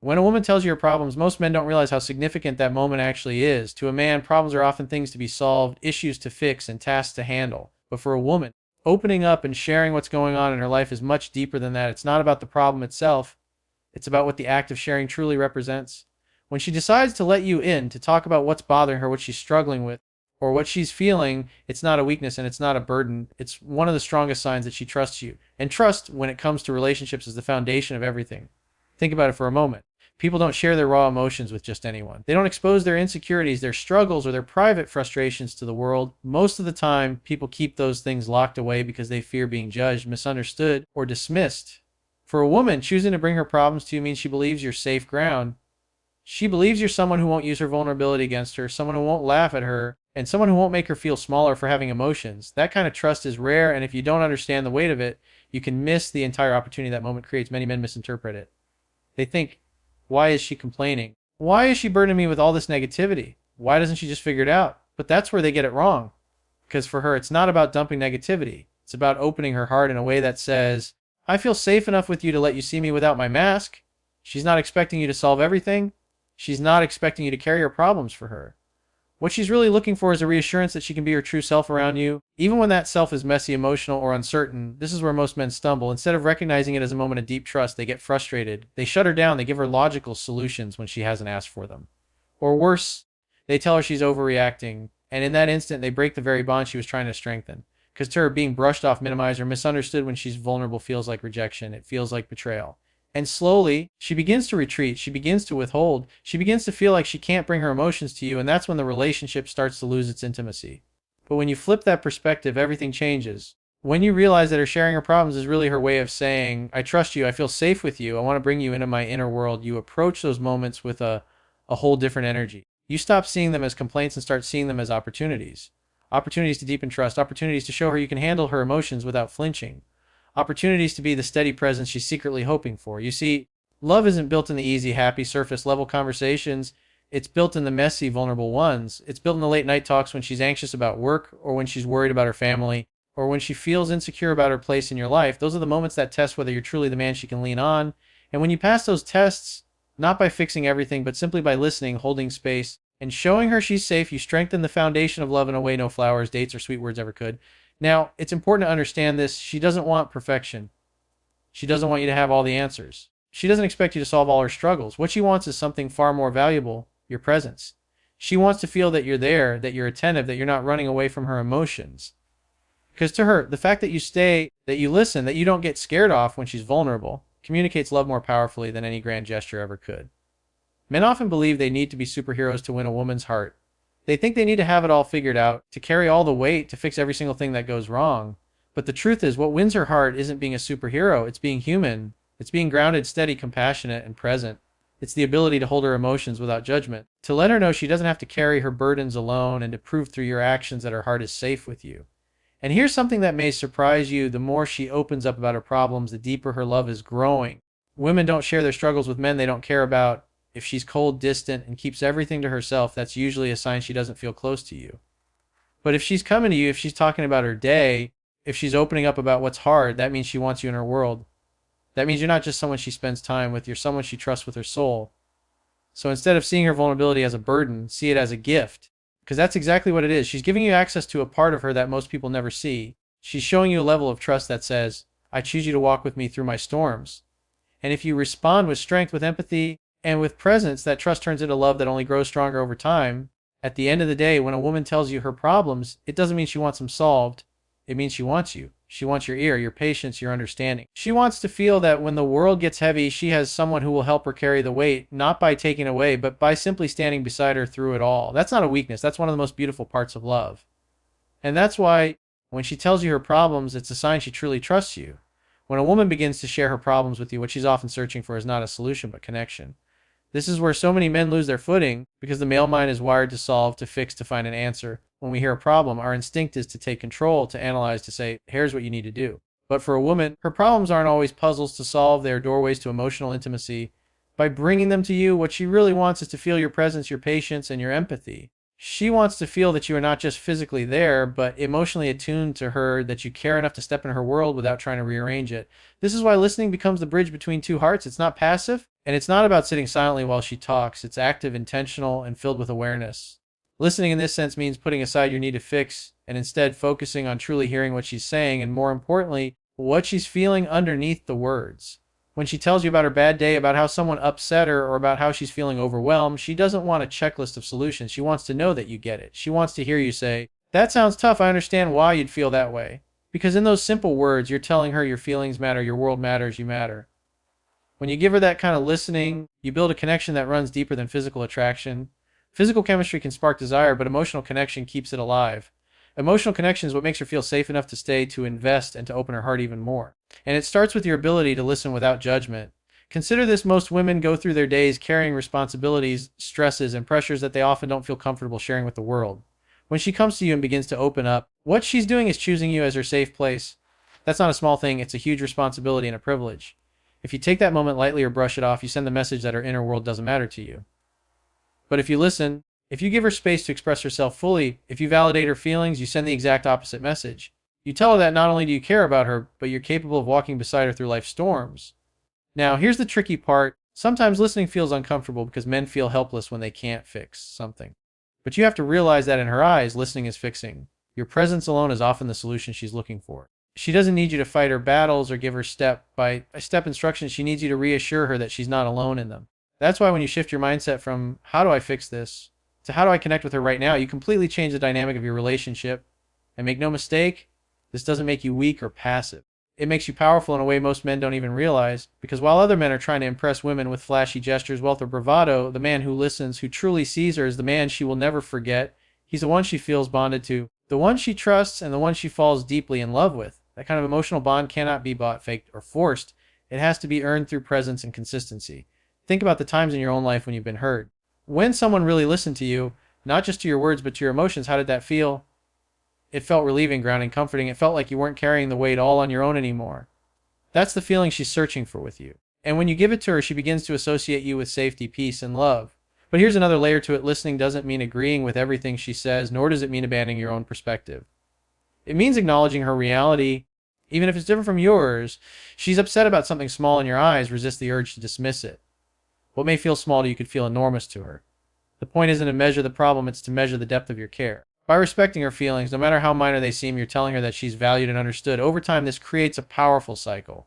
When a woman tells you her problems, most men don't realize how significant that moment actually is. To a man, problems are often things to be solved, issues to fix, and tasks to handle. But for a woman, opening up and sharing what's going on in her life is much deeper than that. It's not about the problem itself, it's about what the act of sharing truly represents. When she decides to let you in to talk about what's bothering her, what she's struggling with, or what she's feeling, it's not a weakness and it's not a burden. It's one of the strongest signs that she trusts you. And trust, when it comes to relationships, is the foundation of everything. Think about it for a moment. People don't share their raw emotions with just anyone. They don't expose their insecurities, their struggles, or their private frustrations to the world. Most of the time, people keep those things locked away because they fear being judged, misunderstood, or dismissed. For a woman, choosing to bring her problems to you means she believes you're safe ground. She believes you're someone who won't use her vulnerability against her, someone who won't laugh at her, and someone who won't make her feel smaller for having emotions. That kind of trust is rare, and if you don't understand the weight of it, you can miss the entire opportunity that moment creates. Many men misinterpret it. They think, why is she complaining? Why is she burdening me with all this negativity? Why doesn't she just figure it out? But that's where they get it wrong. Because for her, it's not about dumping negativity. It's about opening her heart in a way that says, I feel safe enough with you to let you see me without my mask. She's not expecting you to solve everything. She's not expecting you to carry her problems for her. What she's really looking for is a reassurance that she can be her true self around you, even when that self is messy, emotional, or uncertain. This is where most men stumble. Instead of recognizing it as a moment of deep trust, they get frustrated. They shut her down. They give her logical solutions when she hasn't asked for them. Or worse, they tell her she's overreacting, and in that instant, they break the very bond she was trying to strengthen. Because to her, being brushed off, minimized, or misunderstood when she's vulnerable feels like rejection. It feels like betrayal. And slowly, she begins to retreat. She begins to withhold. She begins to feel like she can't bring her emotions to you, and that's when the relationship starts to lose its intimacy. But when you flip that perspective, everything changes. When you realize that her sharing her problems is really her way of saying, I trust you, I feel safe with you, I want to bring you into my inner world, you approach those moments with a whole different energy. You stop seeing them as complaints and start seeing them as opportunities. Opportunities to deepen trust, opportunities to show her you can handle her emotions without flinching. Opportunities to be the steady presence she's secretly hoping for. You see, love isn't built in the easy, happy, surface-level conversations. It's built in the messy, vulnerable ones. It's built in the late-night talks when she's anxious about work, or when she's worried about her family, or when she feels insecure about her place in your life. Those are the moments that test whether you're truly the man she can lean on. And when you pass those tests, not by fixing everything, but simply by listening, holding space, and showing her she's safe, you strengthen the foundation of love in a way no flowers, dates, or sweet words ever could. Now, it's important to understand this. She doesn't want perfection. She doesn't want you to have all the answers. She doesn't expect you to solve all her struggles. What she wants is something far more valuable, your presence. She wants to feel that you're there, that you're attentive, that you're not running away from her emotions. Because to her, the fact that you stay, that you listen, that you don't get scared off when she's vulnerable, communicates love more powerfully than any grand gesture ever could. Men often believe they need to be superheroes to win a woman's heart. They think they need to have it all figured out, to carry all the weight, to fix every single thing that goes wrong. But the truth is, what wins her heart isn't being a superhero, it's being human. It's being grounded, steady, compassionate, and present. It's the ability to hold her emotions without judgment, to let her know she doesn't have to carry her burdens alone, and to prove through your actions that her heart is safe with you. And here's something that may surprise you. The more she opens up about her problems, the deeper her love is growing. Women don't share their struggles with men they don't care about. If she's cold, distant, and keeps everything to herself, that's usually a sign she doesn't feel close to you. But if she's coming to you, if she's talking about her day, if she's opening up about what's hard, that means she wants you in her world. That means you're not just someone she spends time with, you're someone she trusts with her soul. So instead of seeing her vulnerability as a burden, see it as a gift. Because that's exactly what it is. She's giving you access to a part of her that most people never see. She's showing you a level of trust that says, I choose you to walk with me through my storms. And if you respond with strength, with empathy, and with presence, that trust turns into love that only grows stronger over time. At the end of the day, when a woman tells you her problems, it doesn't mean she wants them solved. It means she wants you. She wants your ear, your patience, your understanding. She wants to feel that when the world gets heavy, she has someone who will help her carry the weight, not by taking away, but by simply standing beside her through it all. That's not a weakness. That's one of the most beautiful parts of love. And that's why when she tells you her problems, it's a sign she truly trusts you. When a woman begins to share her problems with you, what she's often searching for is not a solution, but connection. This is where so many men lose their footing, because the male mind is wired to solve, to fix, to find an answer. When we hear a problem, our instinct is to take control, to analyze, to say, here's what you need to do. But for a woman, her problems aren't always puzzles to solve. They are doorways to emotional intimacy. By bringing them to you, what she really wants is to feel your presence, your patience, and your empathy. She wants to feel that you are not just physically there, but emotionally attuned to her, that you care enough to step in her world without trying to rearrange it. This is why listening becomes the bridge between two hearts. It's not passive, And it's not about sitting silently while she talks. It's active, intentional, and filled with awareness. Listening in this sense means putting aside your need to fix and instead focusing on truly hearing what she's saying and, more importantly, what she's feeling underneath the words. When she tells you about her bad day, about how someone upset her, or about how she's feeling overwhelmed, she doesn't want a checklist of solutions. She wants to know that you get it. She wants to hear you say, "That sounds tough. I understand why you'd feel that way." Because in those simple words, you're telling her your feelings matter, your world matters, you matter. When you give her that kind of listening, you build a connection that runs deeper than physical attraction. Physical chemistry can spark desire, but emotional connection keeps it alive. Emotional connection is what makes her feel safe enough to stay, to invest, and to open her heart even more. And it starts with your ability to listen without judgment. Consider this: most women go through their days carrying responsibilities, stresses, and pressures that they often don't feel comfortable sharing with the world. When she comes to you and begins to open up, what she's doing is choosing you as her safe place. That's not a small thing, it's a huge responsibility and a privilege. If you take that moment lightly or brush it off, you send the message that her inner world doesn't matter to you. But if you listen, if you give her space to express herself fully, if you validate her feelings, you send the exact opposite message. You tell her that not only do you care about her, but you're capable of walking beside her through life's storms. Now, here's the tricky part. Sometimes listening feels uncomfortable because men feel helpless when they can't fix something. But you have to realize that in her eyes, listening is fixing. Your presence alone is often the solution she's looking for. She doesn't need you to fight her battles or give her step-by-step instructions. She needs you to reassure her that she's not alone in them. That's why when you shift your mindset from "how do I fix this" to "how do I connect with her right now," you completely change the dynamic of your relationship. And make no mistake, this doesn't make you weak or passive. It makes you powerful in a way most men don't even realize, because while other men are trying to impress women with flashy gestures, wealth, or bravado, the man who listens, who truly sees her, is the man she will never forget. He's the one she feels bonded to, the one she trusts, and the one she falls deeply in love with. That kind of emotional bond cannot be bought, faked, or forced. It has to be earned through presence and consistency. Think about the times in your own life when you've been hurt. When someone really listened to you, not just to your words, but to your emotions, how did that feel? It felt relieving, grounding, comforting. It felt like you weren't carrying the weight all on your own anymore. That's the feeling she's searching for with you. And when you give it to her, she begins to associate you with safety, peace, and love. But here's another layer to it. Listening doesn't mean agreeing with everything she says, nor does it mean abandoning your own perspective. It means acknowledging her reality, even if it's different from yours. She's upset about something small in your eyes. Resist the urge to dismiss it. What may feel small to you could feel enormous to her. The point isn't to measure the problem, it's to measure the depth of your care. By respecting her feelings, no matter how minor they seem, you're telling her that she's valued and understood. Over time, this creates a powerful cycle.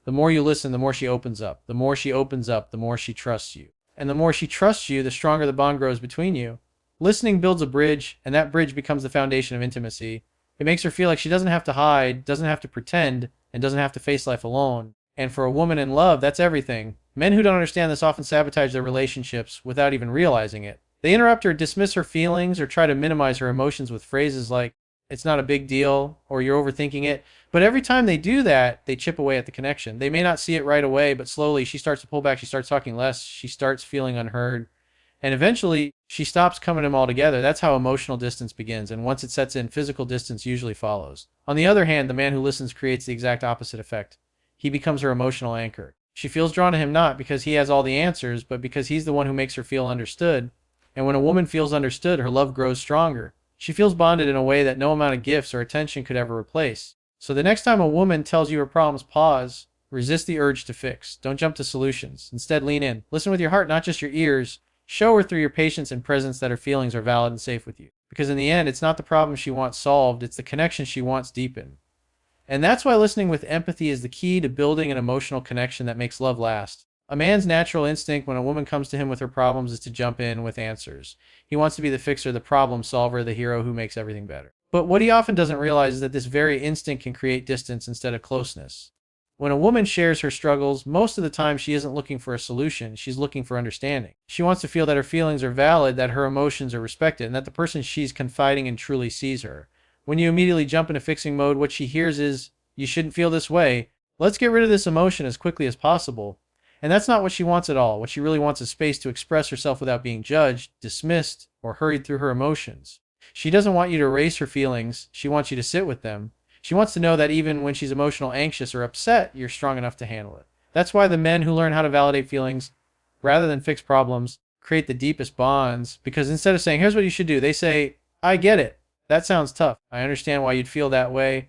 The more you listen, the more she opens up. The more she opens up, the more she trusts you. And the more she trusts you, the stronger the bond grows between you. Listening builds a bridge, and that bridge becomes the foundation of intimacy. It makes her feel like she doesn't have to hide, doesn't have to pretend, and doesn't have to face life alone. And for a woman in love, that's everything. Men who don't understand this often sabotage their relationships without even realizing it. They interrupt or dismiss her feelings or try to minimize her emotions with phrases like, "it's not a big deal," or "you're overthinking it." But every time they do that, they chip away at the connection. They may not see it right away, but slowly she starts to pull back, she starts talking less, she starts feeling unheard. And eventually, she stops coming to him altogether. That's how emotional distance begins, and once it sets in, physical distance usually follows. On the other hand, the man who listens creates the exact opposite effect. He becomes her emotional anchor. She feels drawn to him not because he has all the answers, but because he's the one who makes her feel understood. And when a woman feels understood, her love grows stronger. She feels bonded in a way that no amount of gifts or attention could ever replace. So the next time a woman tells you her problems, pause. Resist the urge to fix. Don't jump to solutions. Instead, lean in. Listen with your heart, not just your ears. Show her through your patience and presence that her feelings are valid and safe with you. Because in the end, it's not the problem she wants solved, it's the connection she wants deepened. And that's why listening with empathy is the key to building an emotional connection that makes love last. A man's natural instinct when a woman comes to him with her problems is to jump in with answers. He wants to be the fixer, the problem solver, the hero who makes everything better. But what he often doesn't realize is that this very instinct can create distance instead of closeness. When a woman shares her struggles, most of the time she isn't looking for a solution, she's looking for understanding. She wants to feel that her feelings are valid, that her emotions are respected, and that the person she's confiding in truly sees her. When you immediately jump into fixing mode, what she hears is, "You shouldn't feel this way. Let's get rid of this emotion as quickly as possible." And that's not what she wants at all. What she really wants is space to express herself without being judged, dismissed, or hurried through her emotions. She doesn't want you to erase her feelings. She wants you to sit with them. She wants to know that even when she's emotional, anxious, or upset, you're strong enough to handle it. That's why the men who learn how to validate feelings rather than fix problems create the deepest bonds, because instead of saying, "Here's what you should do," they say, "I get it. That sounds tough. I understand why you'd feel that way."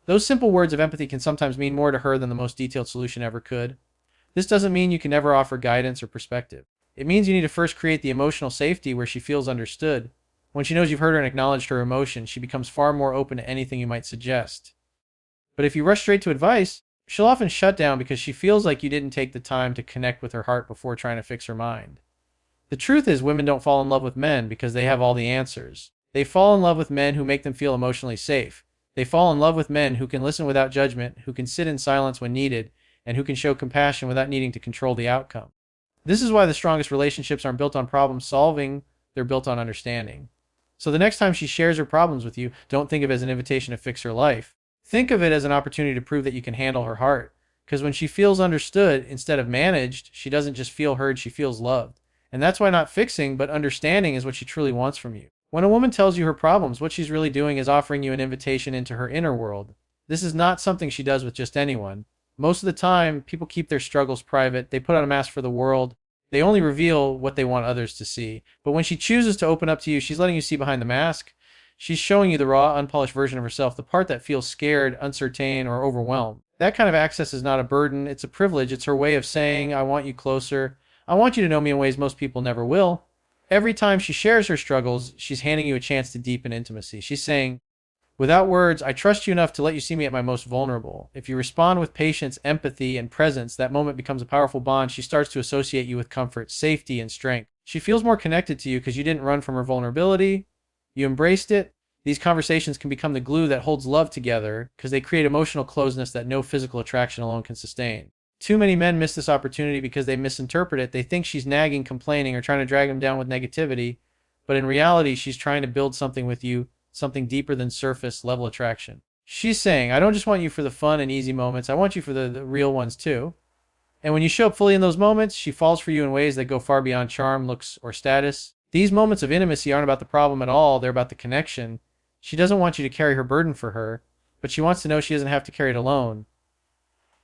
Those simple words of empathy can sometimes mean more to her than the most detailed solution ever could. This doesn't mean you can never offer guidance or perspective. It means you need to first create the emotional safety where she feels understood. When she knows you've heard her and acknowledged her emotion, she becomes far more open to anything you might suggest. But if you rush straight to advice, she'll often shut down because she feels like you didn't take the time to connect with her heart before trying to fix her mind. The truth is, women don't fall in love with men because they have all the answers. They fall in love with men who make them feel emotionally safe. They fall in love with men who can listen without judgment, who can sit in silence when needed, and who can show compassion without needing to control the outcome. This is why the strongest relationships aren't built on problem solving, they're built on understanding. So the next time she shares her problems with you, don't think of it as an invitation to fix her life. Think of it as an opportunity to prove that you can handle her heart. Because when she feels understood instead of managed, she doesn't just feel heard, she feels loved. And that's why not fixing, but understanding is what she truly wants from you. When a woman tells you her problems, what she's really doing is offering you an invitation into her inner world. This is not something she does with just anyone. Most of the time, people keep their struggles private. They put on a mask for the world. They only reveal what they want others to see. But when she chooses to open up to you, she's letting you see behind the mask. She's showing you the raw, unpolished version of herself, the part that feels scared, uncertain, or overwhelmed. That kind of access is not a burden. It's a privilege. It's her way of saying, I want you closer. I want you to know me in ways most people never will. Every time she shares her struggles, she's handing you a chance to deepen intimacy. She's saying, without words, I trust you enough to let you see me at my most vulnerable. If you respond with patience, empathy, and presence, that moment becomes a powerful bond. She starts to associate you with comfort, safety, and strength. She feels more connected to you because you didn't run from her vulnerability. You embraced it. These conversations can become the glue that holds love together because they create emotional closeness that no physical attraction alone can sustain. Too many men miss this opportunity because they misinterpret it. They think she's nagging, complaining, or trying to drag them down with negativity. But in reality, she's trying to build something with you, something deeper than surface level attraction. She's saying, I don't just want you for the fun and easy moments. I want you for the real ones too. And when you show up fully in those moments, she falls for you in ways that go far beyond charm, looks, or status. These moments of intimacy aren't about the problem at all. They're about the connection. She doesn't want you to carry her burden for her, but she wants to know she doesn't have to carry it alone.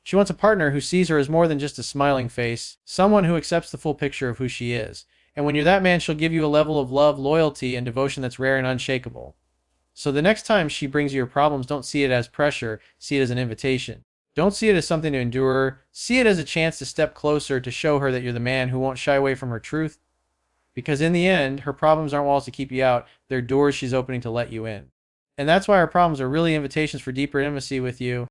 She wants a partner who sees her as more than just a smiling face, someone who accepts the full picture of who she is. And when you're that man, she'll give you a level of love, loyalty, and devotion that's rare and unshakable. So the next time she brings you your problems, don't see it as pressure, see it as an invitation. Don't see it as something to endure. See it as a chance to step closer, to show her that you're the man who won't shy away from her truth. Because in the end, her problems aren't walls to keep you out, they're doors she's opening to let you in. And that's why her problems are really invitations for deeper intimacy with you.